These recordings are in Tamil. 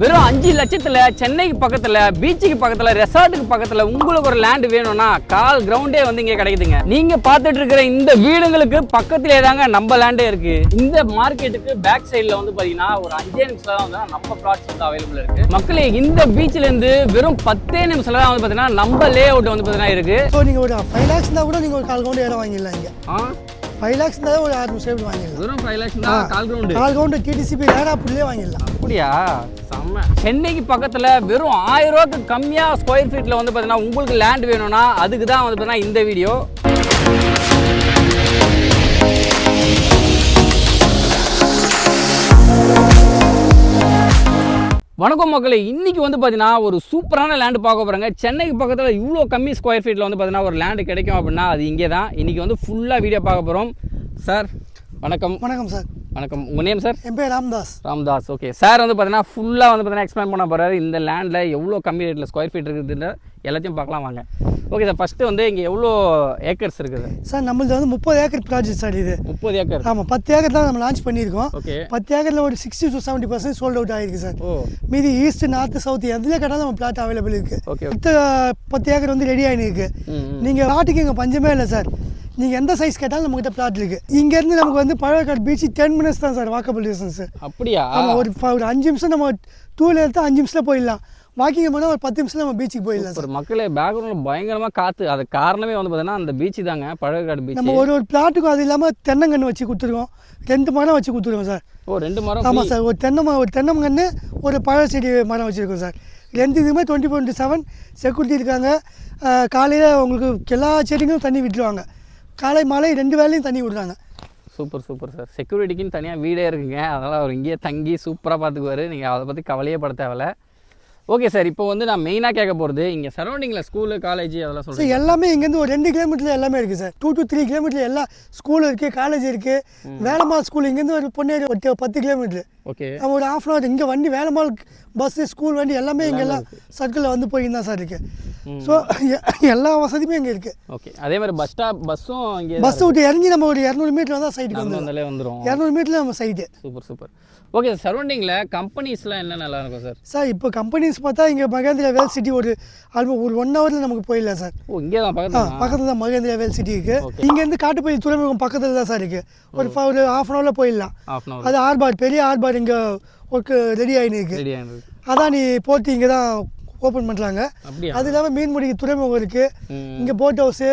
வெறும் 5 லட்சத்துல சென்னைக்கு பக்கத்துல பீச்சுக்கு பக்கத்துல ரெசார்ட்டுக்கு பக்கத்துல உங்களுக்கு ஒரு லேண்ட் வேணும்னா கால் கிரவுண்டே வந்து இங்க கிடைக்குதுங்க. நீங்க பார்த்துட்டு இருக்கிற இந்த வீடுங்களுக்கு பக்கத்திலே தாங்க நம்ம லேண்டே இருக்கு. இந்த மார்க்கெட்டுக்கு பேக் சைடுல வந்து பாத்தீங்கன்னா ஒரு 5 நிமிஷம் தான் நம்ம பிளாட்ஸ் வந்து அவைலபிள் இருக்கு. மக்களே இந்த பீச்ல இருந்து வெறும் 10 நிமிஷம் தான் வந்து பாத்தீங்கன்னா நம்ம லே அவுட் வந்து பாத்தீங்கன்னா இருக்கு. ஸோ நீங்க ஒரு 5 lakhs இருந்தா கூட நீங்க ஒரு கால் கிரவுண்ட் இடம் வாங்கிடலாம் இங்க. 5 lakhs இருந்தா ஒரு 6 நிமிஷம் வாங்கிடலாம். வெறும் 5 lakhs தான் கால் கிரவுண்ட் டிடிசிபி நேராப்பூர்லயே வாங்கிடலாம். அப்படியா? செம்ம. சென்னைக்கு பக்கத்துல வெறும் 1000 ரூபாய்க்கு கம்மியா ஸ்கொயர் ஃபீட்ல வந்து பாத்தீங்கன்னா உங்களுக்கு லேண்ட் வேணும்னா அதுக்கு தான் வந்து பாத்தீங்கன்னா இந்த வீடியோ. வணக்கம் மக்களே, இன்னைக்கு வந்து பார்த்தீங்கன்னா ஒரு சூப்பரான லேண்டு பார்க்க போகிறாங்க. சென்னைக்கு பக்கத்தில் இவ்வளோ கம்மி ஸ்கொயர் ஃபீட்டில் வந்து பார்த்தீங்கன்னா ஒரு லேண்டு கிடைக்கும் அப்படின்னா அது இங்கே தான். இன்றைக்கி வந்து ஃபுல்லாக வீடியோ பார்க்க போகிறோம். சார் வணக்கம். வணக்கம் சார். வணக்கம். உங்கள் நேம் சார்? என் பேர் ராம்தாஸ். ராம்தாஸ். ஓகே சார், வந்து பார்த்தீங்கன்னா ஃபுல்லாக வந்து பார்த்தீங்கன்னா எக்ஸ்பிளைன் பண்ண போகிறாரு. இந்த லேண்டில் எவ்வளோ கம்மி ரேட்டில் ஸ்கொயர் ஃபீட் இருக்குதுன்ற எல்லாத்தையும் பார்க்கலாம் வாங்க. ஓகே சார், ஃபஸ்ட்டு வந்து இங்கே எவ்வளோ ஏக்கர்ஸ் இருக்குது சார்? நம்மளது வந்து 30 ஏக்கர் ப்ராஜெக்ட் சார் இது. 30 ஏக்கர்? ஆமாம், 10 ஏக்கர் தான் நம்ம லான்ச் பண்ணியிருக்கோம். ஓகே. 10 ஏக்கரில் ஒரு 60 to 70% சோல்ட் அவுட் ஆகிருக்கு சார். மீதி ஈஸ்ட் நார்த் சவுத் எதில் கேட்டாலும் நம்ம பிளாட் அவைலபிள் இருக்குது. ஓகே. 10 ஏக்கர் வந்து ரெடி ஆகிருக்கு. நீங்கள் பிளாட்டுக்கு இங்கே பஞ்சமே இல்லை சார். நீங்கள் எந்த சைஸ் கேட்டாலும் நம்மகிட்ட பிளாட் இருக்குது. இங்கேருந்து நமக்கு வந்து பழவேற்காடு பீச் 10 minutes தான் சார் வாக்கபிள் டிஸ்டன்ஸ். அப்படியா? ஆமாம், ஒரு 5 நிமிஷம் நம்ம டூவில் எடுத்தால் 5 நிமிஷத்தில் போயிடலாம். வாக்கிங் போனால் ஒரு 10 நிமிஷத்தில் நம்ம பீச்சுக்கு போயிடலாம் சார். மக்களே பேக்ரவுண்டில் பயங்கரமாக காற்று. அது காரணமே வந்து பார்த்தீங்கன்னா அந்த பீச்சு தாங்க, பழவேற்காடு பீச். நம்ம ஒரு பிளாட்டுக்கும் அது இல்லாமல் தென்னங்கன்று வச்சு கொடுத்துருக்கோம். 2 மரம் வச்சு கொடுத்துருக்கோம் சார். ஓ, 2 மரம்? ஆமாம் சார். ஒரு தென்னங்கன்று ஒரு பழ செடி மரம் வச்சுருக்கோம் சார். 2 இதுவுமே 24/7 செக்யூரிட்டி இருக்காங்க. காலையில் உங்களுக்கு எல்லா செடிக்கும் தண்ணி விட்டுருவாங்க. காலை மாலை 2 வேளையும் தண்ணி விடுறாங்க. Super super sir. செக்யூரிட்டிக்குன்னு தனியாக வீடே இருக்குங்க. அதனால் அவர் இங்கேயே தங்கி சூப்பராக பார்த்துக்குவார். நீங்கள் அதை பற்றி கவலையே பட தேவையில்ல. ஓகே சார், இப்போ வந்து நான் மெயினாக கேட்க போகிறது இங்கே சரௌண்டிங்கில் ஸ்கூலு காலேஜ் அதெல்லாம் சொல்லுங்கள் சார். எல்லாமே இங்கேருந்து ஒரு 2 கிலோமீட்டரில் எல்லாமே இருக்குது சார். 2 to 3 கிலோமீட்டரில் எல்லா ஸ்கூல் இருக்குது, காலேஜ் இருக்குது. வேலம்மாள் ஸ்கூல் இங்கேருந்து ஒரு பொன்னேரி 10 கிலோமீட்டரு. ஓகே. நம்ம ஒரு 1/2 hour இங்கே வண்டி வேலம்மாள் பஸ்ஸு ஸ்கூல் வண்டி எல்லாமே இங்கே எல்லாம் சர்க்கிளில் வந்து போயின்னு தான் சார் இருக்குது. ஸோ எல்லா வசதியுமே இங்கே இருக்குது. ஓகே. அதே மாதிரி பஸ்ஸும் இங்கே பஸ் விட்டு இறங்கி நம்ம ஒரு 200 மீட்டர் தான் சைட்டுக்கு வந்துடும். 200 மீட்டரில் நம்ம site. Super super. Okay sir, சரௌண்டிங்கில் கம்பெனிஸ்லாம் என்ன நல்லா இருக்கும் சார்? சார் இப்போ கம்பெனிஸ் பார்த்தா இங்கே மகேந்திரா வேல் சிட்டி ஒரு 1 ஹவரில் நமக்கு போயிடலாம் சார். ஓ, இங்கே தான் பக்கத்தில் தான் மகேந்திரா வேல் சிட்டி இருக்குது. இங்கேருந்து காட்டுப்பள்ளி துறைமுகம் பக்கத்தில் தான் சார் இருக்குது. ஒரு 1/2 hourல போயிடலாம். அது ஆர்பார், பெரிய ஆர்பார் இங்கே ஒர்க்கு ரெடி ஆகின்னு இருக்குது. அதான் நீ போட்டு இங்கே தான் ஓப்பன் பண்ணுறாங்க. அது இல்லாமல் மீன்முடி துறைமுகம் இருக்குது. இங்கே போட் ஹவுஸு.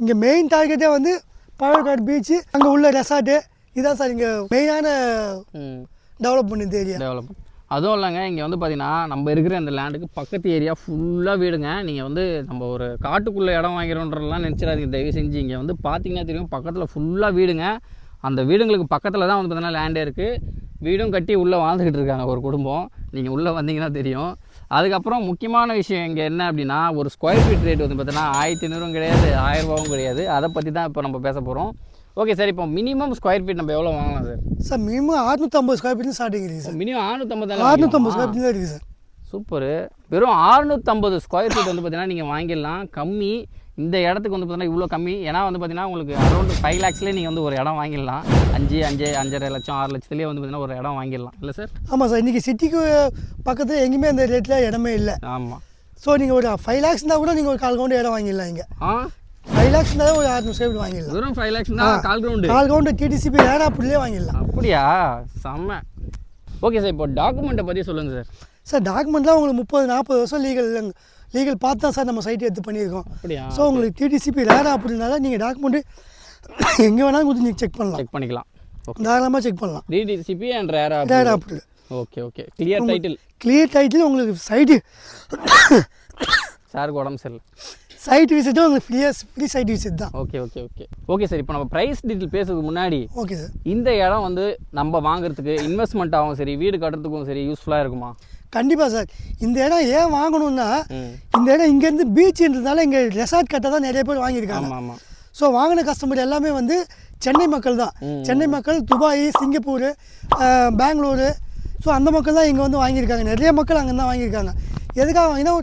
இங்கே மெயின் டார்கெட்டே வந்து பழவேற்காடு பீச்சு, அங்கே உள்ள ரெசார்ட்டு. இதான் சார் இங்கே மெயினான டெவலப்மெண்ட் இந்த ஏரியா. டெவலப்மெண்ட் அதுவும் இல்லைங்க. இங்கே வந்து பார்த்தீங்கன்னா நம்ம இருக்கிற இந்த லேண்டுக்கு பக்கத்து ஏரியா ஃபுல்லாக வீடுங்க. நீங்கள் வந்து நம்ம ஒரு காட்டுக்குள்ளே இடம் வாங்கிறோன்றலாம் நினச்சிடாதீங்க தயவு செஞ்சு. இங்கே வந்து பார்த்தீங்கன்னா தெரியும் பக்கத்தில் ஃபுல்லாக வீடுங்க. அந்த வீடுங்களுக்கு பக்கத்தில் தான் வந்து பார்த்தீங்கன்னா லேண்டே இருக்குது. வீடும் கட்டி உள்ளே வாழ்ந்துக்கிட்டு இருக்காங்க ஒரு குடும்பம். நீங்கள் உள்ளே வந்தீங்கன்னா தெரியும். அதுக்கப்புறம் முக்கியமான விஷயம் இங்கே என்ன அப்படின்னா, ஒரு ஸ்கொயர் ஃபீட் ரேட் வந்து பார்த்தீங்கன்னா 1500 கிடையாது, 1000 ரூபாவும் கிடையாது. அதை பற்றி தான் இப்போ நம்ம பேச போகிறோம். ஓகே சார், இப்போ மினிமம் ஸ்கொயர் ஃபீட் நம்ம எவ்வளோ வாங்கலாம் sir? Sir minimum 650 square feet starting இருக்குது சார். மினிமம் 650 ஸ்கொயர் ஃபீட் இருக்குது சார். சூப்பர். வெறும் 650 ஸ்கொயர் ஃபீட் வந்து பார்த்தீங்கன்னா நீங்கள் வாங்கிடலாம். கம்மி இந்த இடத்துக்கு வந்து பார்த்தீங்கன்னா இவ்வளோ கம்மி. ஏன்னா வந்து பார்த்தீங்கன்னா உங்களுக்கு அரௌண்ட் 5 lakhsலேயே நீங்கள் வந்து ஒரு இடம் வாங்கிடலாம். 5.5 லட்சம் 6 லட்சத்துலேயே வந்து பார்த்தீங்கன்னா ஒரு இடம் வாங்கிடலாம் இல்லை சார்? ஆமாம் சார். இன்றைக்கி சிட்டிக்கு பக்கத்தில் எங்கேயுமே அந்த ரேட்டில் இடமே இல்லை. ஆமாம். ஸோ நீங்கள் ஒரு 5 lakhs இருந்தால் கூட நீங்கள் ஒரு கால் கிரவுண்டு இடம் வாங்கிடலாம். இங்கே 5 lakhs இருந்தால் ஒரு 6 ஸ்கொயர் ஃபீட் வாங்கிடலாம். வெறும் 5 lakhs தான் கால் கிரவுண்டு டிடிசிபி நேராப்பூர்லேயே வாங்கிடலாம். அப்படியா? செம்ம. ஓகே சார், இப்போ டாக்குமெண்ட்டை பற்றி சொல்லுங்கள் சார். சார் டாக்குமெண்ட்லாம் உங்களுக்கு 30-40 வருஷம் லீகல் பார்த்து தான் சார் நம்ம சைட் எடுத்து பண்ணியிருக்கோம். அப்படியா? ஸோ உங்களுக்கு டிடிசிபி ரேர் அப்படின்னால நீங்கள் டாக்குமெண்ட்டு எங்கே வேணாலும் கொடுத்து நீங்கள் செக் பண்ணிக்கலாம். தாராளமாக செக் பண்ணலாம். DTCP and rare apple. Okay okay. Clear title உங்களுக்கு சைட்டு சாருக்கு உடம்பு சரியில்லை. சைட் விசிட்டும் உங்களுக்கு ஃப்ரீ சைட் விசிட் தான். Okay okay okay okay sir. இப்போ நம்ம ப்ரைஸ் டீட்டெயில் பேசுறதுக்கு முன்னாடி ஓகே சார், இந்த இடம் வந்து நம்ம வாங்குறதுக்கு இன்வெஸ்ட்மெண்ட் ஆகும் சரி, வீடு கட்டுறதுக்கும் சரி யூஸ்ஃபுல்லாக இருக்குமா? கண்டிப்பாக சார். இந்த இடம் ஏன் வாங்கணும்னா, இந்த இடம் இங்கேருந்து பீச்சுன்றதுனால இங்கே ரெசார்ட் கட்ட தான் நிறைய பேர் வாங்கியிருக்காங்க. ஆமாம். ஸோ வாங்கின கஸ்டமர் எல்லாமே வந்து சென்னை மக்கள் தான். சென்னை மக்கள், துபாய், சிங்கப்பூர், பெங்களூரு, ஸோ அந்த மக்கள் தான் இங்கே வந்து வாங்கியிருக்காங்க. நிறைய மக்கள் அங்கே தான் வாங்கியிருக்காங்க. எதுக்காக வாங்கினா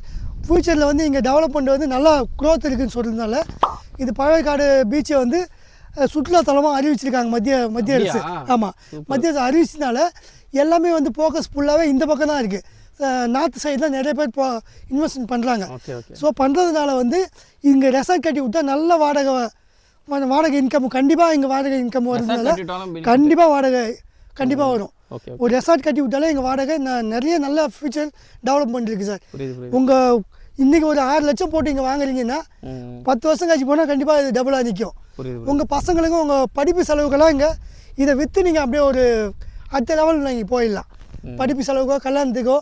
ஃப்யூச்சரில் வந்து இங்கே டெவலப்மெண்ட் வந்து நல்லா க்ரோத் இருக்குதுன்னு சொல்கிறதுனால இது பழவேற்காடு பீச்சை வந்து சுற்றுலாத்தலமாக அறிவிச்சிருக்காங்க மத்திய அரசு. ஆமாம், மத்திய அரசு அறிவிச்சதுனால எல்லாமே வந்து ஃபோக்கஸ் ஃபுல்லாகவே இந்த பக்கம் தான் இருக்குது. நார்த் சைடில் நிறைய பேர் இன்வெஸ்ட்மெண்ட் பண்ணுறாங்க. Okay okay. ஸோ பண்ணுறதுனால வந்து இங்கே ரெசார்ட் கட்டி விட்டால் நல்ல வாடகை இன்கம் கண்டிப்பாக இங்கே வாடகை இன்கம் வருதுனால கண்டிப்பாக வாடகை கண்டிப்பாக வரும். ஒரு ரெசார்ட் கட்டி விட்டாலே எங்கள் வாடகை நிறைய நல்ல ஃபியூச்சர் டெவலப்மெண்ட் இருக்குது சார். உங்கள் இன்றைக்கி ஒரு 6 லட்சம் போட்டு இங்கே வாங்குறீங்கன்னா 10 வருஷம் கழிச்சு போனால் கண்டிப்பாக இது டபுளாக நிற்கும். உங்கள் பசங்களுக்கும் உங்கள் படிப்பு செலவுக்கெல்லாம் இங்கே இதை விற்று நீங்கள் அப்படியே ஒரு அடுத்த லெவலில் நீங்கள் போயிடலாம். படிப்பு செலவுக்கோ கல்யாணத்துக்கோ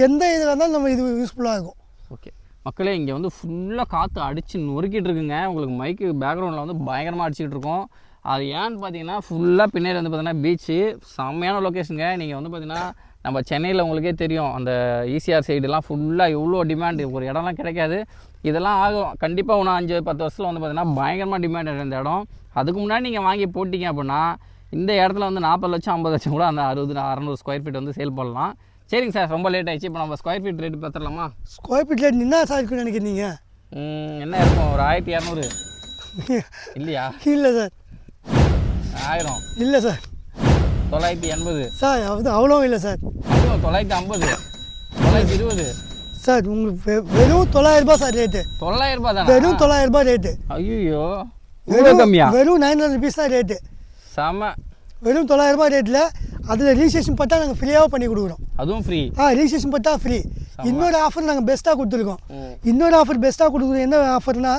எந்த இதில் இருந்தாலும் நம்ம இது யூஸ்ஃபுல்லாக இருக்கும். ஓகே மக்களே, இங்கே வந்து ஃபுல்லாக காற்று அடித்து நொறுக்கிட்டு இருக்குங்க. உங்களுக்கு மைக்கு பேக்ரவுண்டில் வந்து பயங்கரமாக அடிச்சுக்கிட்டு இருக்கோம். அது ஏன்னு பார்த்தீங்கன்னா ஃபுல்லாக பின்னாடி வந்து பார்த்தீங்கன்னா பீச்சு, செம்மையான லொக்கேஷனுங்க. நீங்கள் வந்து பார்த்தீங்கன்னா நம்ம சென்னையில் உங்களுக்கே தெரியும், அந்த ஈசிஆர் சைடுலாம் ஃபுல்லாக எவ்வளோ டிமாண்டு, ஒரு இடம்லாம் கிடைக்காது. இதெல்லாம் ஆகும் கண்டிப்பாக இன்னும் 5-10 வருஷத்தில் வந்து பார்த்தீங்கன்னா பயங்கரமாக டிமாண்ட் இந்த இடம். அதுக்கு முன்னாடி நீங்கள் வாங்கி போட்டிங்க அப்படின்னா இந்த இடத்துல வந்து 40 லட்சம் 50 லட்சம் கூட அந்த 60-600 ஸ்கொயர் ஃபீட் வந்து சேல் பண்ணலாம். சரிங்க சார், ரொம்ப லேட் ஆகிடுச்சு. இப்போ நம்ம ஸ்கொயர் ஃபீட் ரேட் பார்த்துடலாமா? ஸ்கொயர் ஃபீட் ரேட் என்ன சார் இருக்குன்னு நினைக்கிறீங்க? என்ன இருக்கும், ஒரு 1200 இல்லையா? இல்லை சார். 1000 இல்லை சார். 980 சார். அவ்வளோ இல்லை சார். 950 920 சார். உங்களுக்கு வெறும் 900 ரூபாய் சார் ரேட்டு. 900 ரூபாய் தான். வெறும் 900 ரூபாய் ரேட்டு. ஐயோ, இவ்வளோ கம்மியா? வெறும் 900 ருபீஸ் தான் ரேட்டு. செம. வெறும் 900 ரூபாய் ரேட்டில் அதில் ரிஜிஸ்ட்ரேஷன் பார்த்தா நாங்கள் ஃப்ரீயாக பண்ணி கொடுக்குறோம். அதுவும் ஃப்ரீ? ரிஜிஸ்ட்ரேஷன் பார்த்தா ஃப்ரீ. இன்னொரு ஆஃபர் நாங்கள் பெஸ்ட்டாக கொடுத்துருக்கோம். இன்னொரு ஆஃபர் பெஸ்ட்டாக கொடுக்குறோம். என்ன ஆஃபர்னா,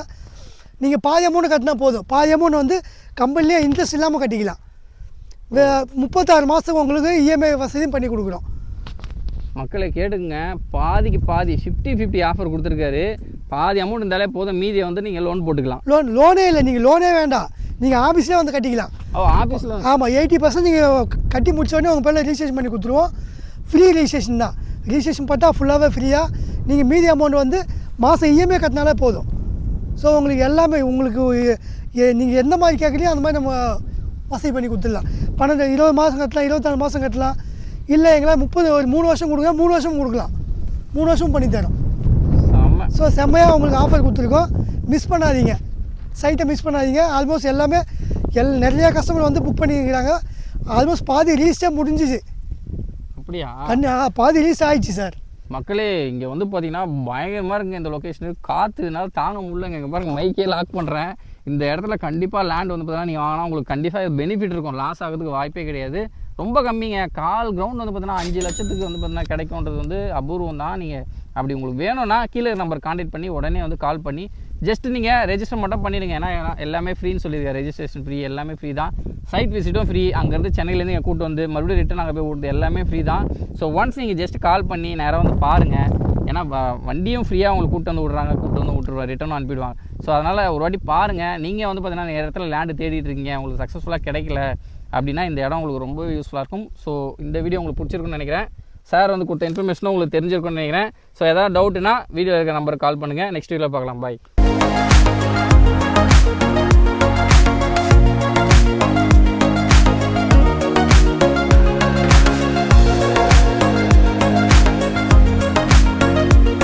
நீங்கள் பாதி அமௌண்ட் கட்டினா போதும். பாதி அமௌண்ட் வந்து கம்பெனிலே இன்ட்ரெஸ்ட் இல்லாமல் கட்டிக்கலாம். 36 மாதத்துக்கு உங்களுக்கு இஎம்ஐ வசதியும் பண்ணி கொடுக்குறோம். மக்களை கேட்டுக்குங்க, பாதிக்கு பாதி 50-50 ஆஃபர் கொடுத்துருக்காரு. பாதி அமௌண்ட் இருந்தாலே போதும், மீதியை வந்து நீங்கள் லோன் போட்டுக்கலாம். லோனே இல்லை, நீங்கள் லோனே வேண்டாம், நீங்கள் ஆஃபீஸ்லேயே வந்து கட்டிக்கலாம். ஆஃபீஸில்? ஆமாம். 80% நீங்கள் கட்டி முடிச்சோடனே உங்கள் பேரில் ரிஜிஸ்ட்ரேஷன் பண்ணி கொடுத்துருவோம். ஃப்ரீ ரிஜிஸ்ட்ரேஷன் தான். ரிஜிஸ்ட்ரேஷன் பார்த்தா ஃபுல்லாகவே ஃப்ரீயாக. நீங்கள் மீதி அமௌண்ட் வந்து மாதம் இஎம்ஐ கட்டினாலே போதும். ஸோ உங்களுக்கு எல்லாமே உங்களுக்கு நீங்கள் எந்த மாதிரி கேட்குறீங்க அந்த மாதிரி நம்ம வசதி பண்ணி கொடுத்துடலாம். 20 மாதம் கட்டலாம், 24 மாதம் கட்டலாம். இல்லை எங்களால் 3 வருஷம் கொடுங்க, 3 வருஷம் கொடுக்கலாம். 3 வருஷம் பண்ணி தரோம். ஸோ செம்மையாக உங்களுக்கு ஆஃபர் கொடுத்துருக்கோம். மிஸ் பண்ணாதீங்க, சைட்டை மிஸ் பண்ணாதீங்க. ஆல்மோஸ்ட் எல்லாமே நிறையா கஸ்டமர் வந்து புக் பண்ணியிருக்கிறாங்க. ஆல்மோஸ்ட் பாதி ரீஸ்டே முடிஞ்சிச்சு. அப்படியா? பாதி ரீஸ் ஆகிடுச்சு சார். மக்களே, இங்கே வந்து பார்த்தீங்கன்னா பயங்கரமாக இருக்குங்க இந்த லொக்கேஷனு. காற்றுனால தாங்க முடியலங்க. இங்கே பாருங்கள், மைக்கே லாக் பண்ணுறேன். இந்த இடத்துல கண்டிப்பாக லேண்ட் வந்து பார்த்தீங்கன்னா நீங்கள் வாங்கினா உங்களுக்கு கண்டிப்பாக பெனிஃபிட் இருக்கும். லாஸ் ஆகிறதுக்கு வாய்ப்பே கிடையாது. ரொம்ப கம்மிங்க. கால் கிரவுண்ட் வந்து பார்த்தீங்கன்னா 5 லட்சத்துக்கு வந்து பார்த்தீங்கன்னா கிடைக்கும்ன்றது வந்து அபூர்வம் தான். நீங்கள் அப்படி உங்களுக்கு வேணும்னா கீழே நம்பர் கான்டாக்ட் பண்ணி உடனே வந்து கால் பண்ணி ஜஸ்ட் நீங்கள் ரெஜிஸ்டர் மட்டும் பண்ணிடுங்க. ஏன்னா எல்லாமே ஃப்ரீன்னு சொல்லியிருக்காரு. ரெஜிஸ்ட்ரேஷன் ஃப்ரீ, எல்லாமே ஃப்ரீ தான். சைட் விசிட்டும் ஃப்ரீ. அங்கேருந்து சென்னையிலேருந்து எங்கள் கூட்டு வந்து மறுபடியும் ரிட்டன் அங்கே போய் விடுறது எல்லாமே ஃப்ரீ தான். ஸோ ஒன்ஸ் நீங்கள் ஜஸ்ட் கால் பண்ணி நேராக வந்து பாருங்கள். ஏன்னா வண்டியும் ஃப்ரீயாக உங்களுக்கு கூட்டு வந்து விட்றாங்க, கூட்டு வந்து விட்டுருவாங்க, ரிட்டர்னும் அனுப்பிடுவாங்க. ஸோ அதனால் ஒரு வாட்டி பாருங்கள். நீங்கள் வந்து பார்த்தீங்கன்னா இடத்துல லேண்டு தேடிட்டு இருக்கீங்க, உங்களுக்கு சக்ஸஸ்ஃபுல்லாக கிடைக்கல அப்படின்னா இந்த இடம் உங்களுக்கு ரொம்ப யூஸ்ஃபுல்லாக இருக்கும். ஸோ இந்த வீடியோ உங்களுக்கு பிடிச்சிருக்குன்னு நினைக்கிறேன். சார் வந்து கொடுத்த இன்ஃபர்மேஷனும் உங்களுக்கு தெரிஞ்சிருக்குன்னு நினைக்கிறேன். ஸோ எதாவது டவுட்னா வீடியோ இருக்கிற நம்பருக்கு கால் பண்ணுங்கள். நெக்ஸ்ட் வீடியோவில் பார்க்கலாம். பாய்.